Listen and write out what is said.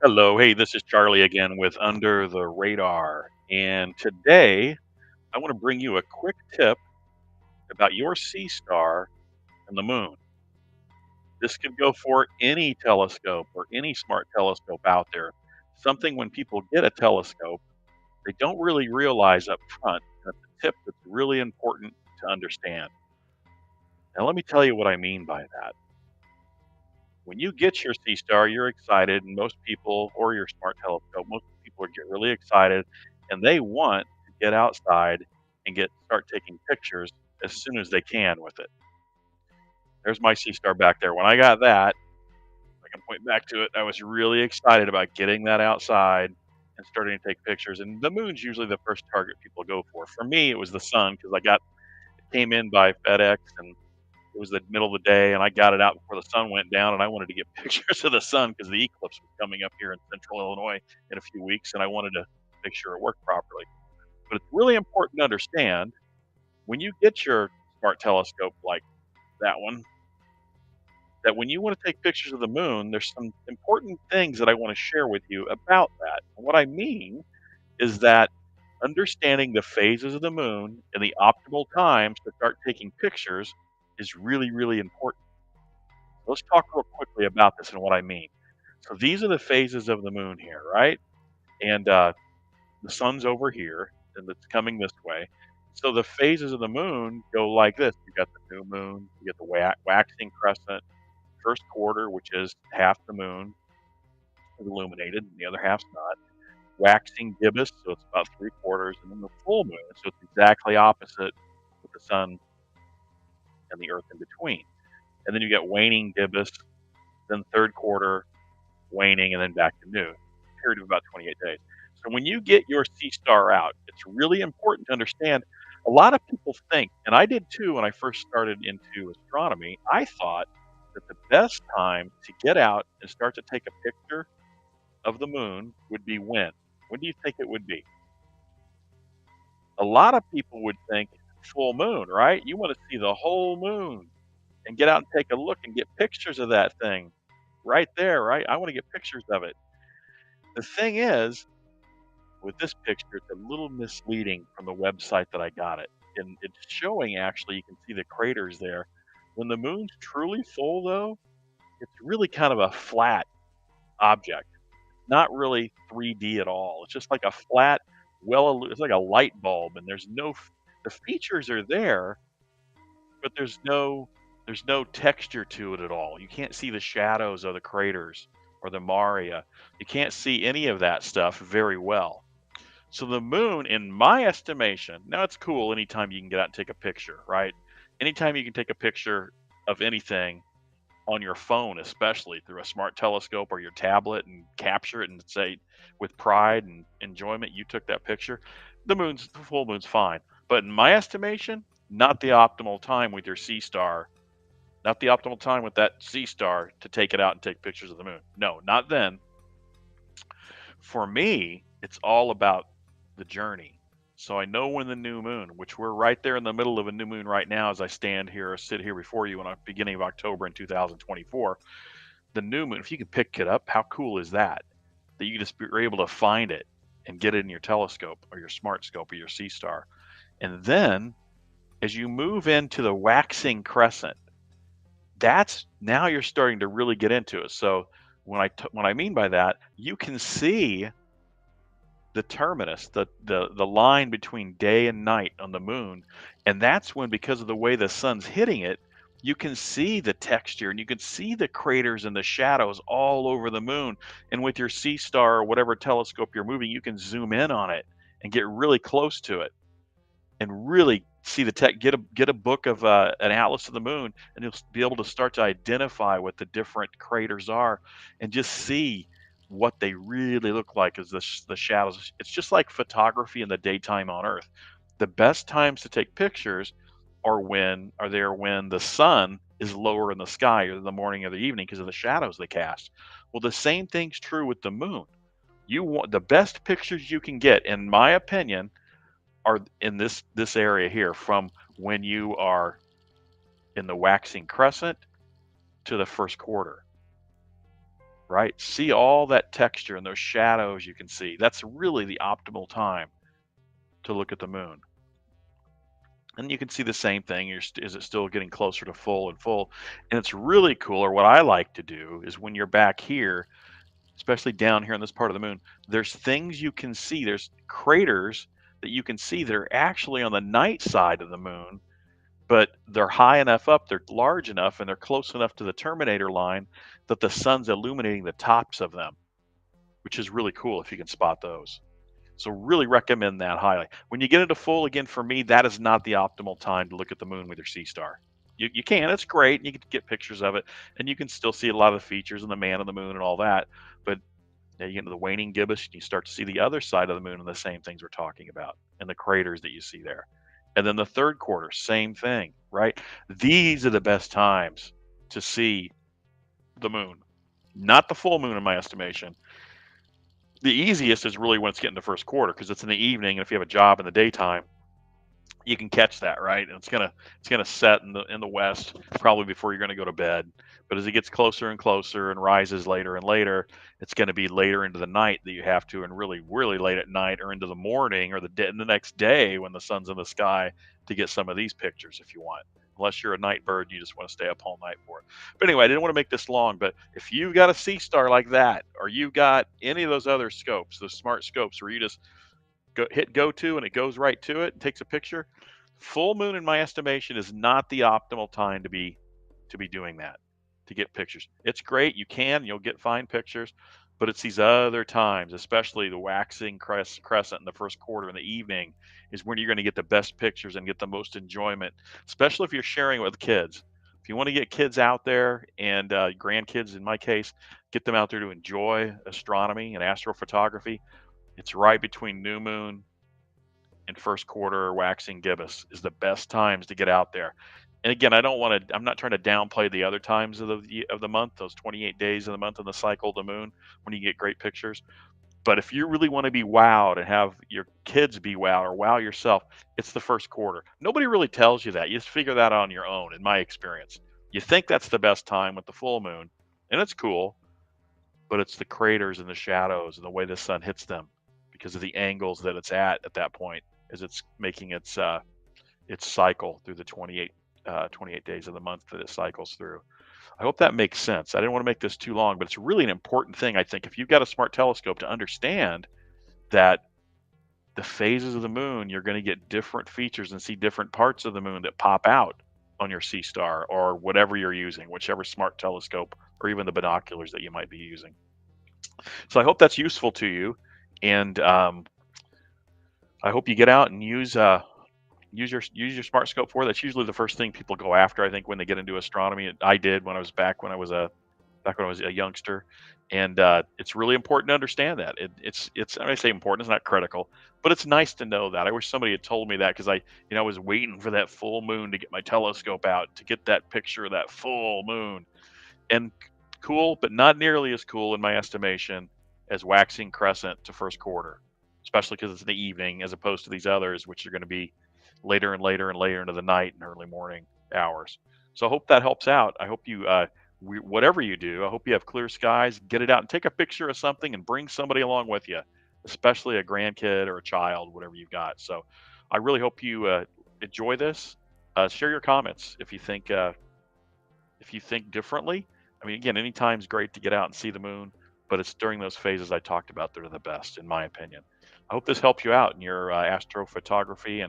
Hello, hey, this is Charlie again with Under the Radar. And today I want to bring you a quick tip about your sea star and the moon. This could go for any telescope or any smart telescope out there. Something when people get a telescope, they don't really realize up front. And it's a tip that's really important to understand. Now, let me tell you what I mean by that. When you get your sea star, you're excited, and most people, or your smart telescope, most people get really excited, and they want to get outside and get start taking pictures as soon as they can with it. There's my sea star back there. When I got that, I can point back to it. I was really excited about getting that outside and starting to take pictures. And the moon's usually the first target people go for. For me, it was the sun because I got it came in by FedEx and it was the middle of the day, and I got it out before the sun went down, and I wanted to get pictures of the sun because the eclipse was coming up here in central Illinois in a few weeks, and I wanted to make sure it worked properly. But it's really important to understand when you get your smart telescope like that one, that when you want to take pictures of the moon, there's some important things that I want to share with you about that. And what I mean is that understanding the phases of the moon and the optimal times to start taking pictures is really, really important. Let's talk real quickly about this and what I mean. So these are the phases of the moon here, right? And the sun's over here, and it's coming this way. So the phases of the moon go like this. You got the new moon, you get the waxing crescent, first quarter, which is half the moon is illuminated, and the other half's not. Waxing gibbous, so it's about three quarters, and then the full moon, so it's exactly opposite with the sun and the earth in between. And then you get waning gibbous, then third quarter, waning, and then back to new. Period of about 28 days. So when you get your sea star out, it's really important to understand. A lot of people think, and I did too when I first started into astronomy, I thought that the best time to get out and start to take a picture of the moon would be when? When do you think it would be? A lot of people would think full moon, right? You want to see the whole moon and get out and take a look and get pictures of that thing right there, right? I want to get pictures of it. The thing is, with this picture, it's a little misleading from the website that I got it. And it's showing actually, you can see the craters there. When the moon's truly full, though, it's really kind of a flat object, not really 3D at all. It's just like a flat, it's like a light bulb, and the features are there, but there's no texture to it at all. You can't see the shadows of the craters or the maria. You can't see any of that stuff very well. So the moon, in my estimation, now it's cool anytime you can get out and take a picture, right? Anytime you can take a picture of anything on your phone, especially through a smart telescope or your tablet and capture it and say with pride and enjoyment you took that picture, the full moon's fine. But in my estimation, not the optimal time with your sea star, not the optimal time with that sea star to take it out and take pictures of the moon. No, not then. For me, it's all about the journey. So I know when the new moon, which we're right there in the middle of a new moon right now as I stand here or sit here before you in the beginning of October in 2024, the new moon, if you can pick it up, how cool is that? That you just are able to find it and get it in your telescope or your smart scope or your sea star. And then as you move into the waxing crescent, that's now you're starting to really get into it. So when I mean by that, you can see the terminus, the line between day and night on the moon, and that's when, because of the way the sun's hitting it, you can see the texture and you can see the craters and the shadows all over the moon. And with your sea star or whatever telescope you're moving, you can zoom in on it and get really close to it and really see the tech. Get a book of an atlas of the moon, and you'll be able to start to identify what the different craters are, and just see what they really look like as the shadows. It's just like photography in the daytime on Earth. The best times to take pictures are there when the sun is lower in the sky, or in the morning or the evening, because of the shadows they cast. Well, the same thing's true with the moon. You want the best pictures you can get, in my opinion, are in this area here, from when you are in the waxing crescent to the first quarter. right? See all that texture and those shadows you can see. That's really the optimal time to look at the moon. And you can see the same thing. Is it still getting closer to full and full? And it's really cool. Or what I like to do is when you're back here, especially down here on this part of the moon, there's things you can see. There's craters that you can see that are actually on the night side of the moon, but they're high enough up, they're large enough, and they're close enough to the terminator line that the sun's illuminating the tops of them, which is really cool if you can spot those. So really recommend that highly. When you get into full, again, for me, that is not the optimal time to look at the moon with your SeeStar. You can, it's great, and you can get pictures of it, and you can still see a lot of the features and the man on the moon and all that. But now you get into the waning gibbous, and you start to see the other side of the moon and the same things we're talking about, and the craters that you see there. And then the third quarter, same thing, right? These are the best times to see the moon, not the full moon, in my estimation. The easiest is really when it's getting to first quarter because it's in the evening, and if you have a job in the daytime, you can catch that, right? And it's gonna set in the west probably before you're gonna go to bed. But as it gets closer and closer and rises later and later, it's gonna be later into the night that you have to, and really, really late at night or into the morning or the next day when the sun's in the sky to get some of these pictures if you want. Unless you're a night bird and you just want to stay up all night for it. But anyway, I didn't want to make this long, but if you've got a sea star like that, or you've got any of those other scopes, those smart scopes where you just hit go to and it goes right to it and takes a picture. Full moon, in my estimation, is not the optimal time to be doing that, to get pictures. It's great, you'll get fine pictures, but it's these other times, especially the waxing crescent in the first quarter in the evening, is when you're going to get the best pictures and get the most enjoyment, especially if you're sharing it with kids. If you want to get kids out there and grandkids, in my case, get them out there to enjoy astronomy and astrophotography, it's right between new moon and first quarter waxing gibbous is the best times to get out there. And again, I'm not trying to downplay the other times of the month, those 28 days of the month in the cycle of the moon when you get great pictures. But if you really want to be wowed and have your kids be wowed or wow yourself, it's the first quarter. Nobody really tells you that. You just figure that out on your own, in my experience. You think that's the best time with the full moon, and it's cool, but it's the craters and the shadows and the way the sun hits them because of the angles that it's at that point as it's making its cycle through the 28 days of the month that it cycles through. I hope that makes sense. I didn't want to make this too long, but it's really an important thing, I think, if you've got a smart telescope, to understand that the phases of the moon, you're going to get different features and see different parts of the moon that pop out on your SeeStar or whatever you're using, whichever smart telescope or even the binoculars that you might be using. So I hope that's useful to you, and I hope you get out and use your smart scope for it. That's usually the first thing people go after, I think, when they get into astronomy. I did when I was a youngster, and it's really important to understand that. It's I say important, it's not critical, but it's nice to know that. I wish somebody had told me that because I was waiting for that full moon to get my telescope out to get that picture of that full moon. And cool, but not nearly as cool in my estimation as waxing crescent to first quarter, especially because it's in the evening as opposed to these others, which are going to be later and later and later into the night and early morning hours. So I hope that helps out. I hope whatever you do, I hope you have clear skies. Get it out and take a picture of something and bring somebody along with you, especially a grandkid or a child, whatever you've got. So I really hope you enjoy this. Share your comments if you think differently. I mean, again, any time's great to get out and see the moon, but it's during those phases I talked about that are the best, in my opinion. I hope this helps you out in your astrophotography and